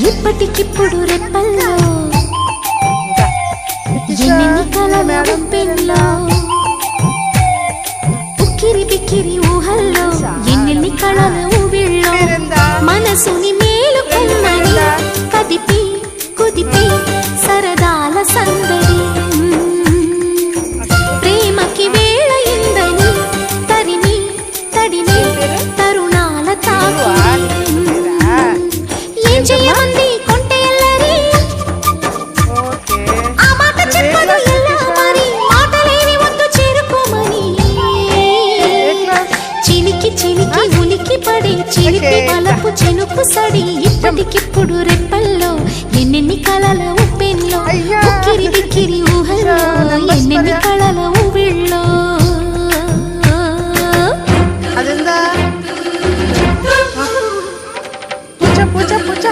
ఇప్పటికిప్పుడు రెప్పల్లో ఎన్ని కలల పెళ్ళో ఉక్కిరి బిక్కిరి ఊహల్లో ఎన్ని కళల ఊవిళ్ళో మనసుని మేలుకొమ్మని కదిపి కుదిపి సరదాల సందడి ప్రేమకి వేళ ఇందని తరిమి తడిమి తరుణాల తాకి ఏం చేయమంది కొంటే ఎల్లరి ఆ మాట చెప్పదు ఎలా మరి మాటలేని వద్దు చేరుకోమని చిలికి చిలికి ఉలికి పడి చిలిపి బలపు చినుకు సడి ఇప్పటికిప్పుడు రెప్పల్లో ఎన్నెన్ని కళల ఉప్పెల్లో ఉక్కిరి బిక్కిరి ఊహల్లో ఎన్నెన్ని కళల ఊవిళ్ళో అదిందా పూచ పూచ పూచ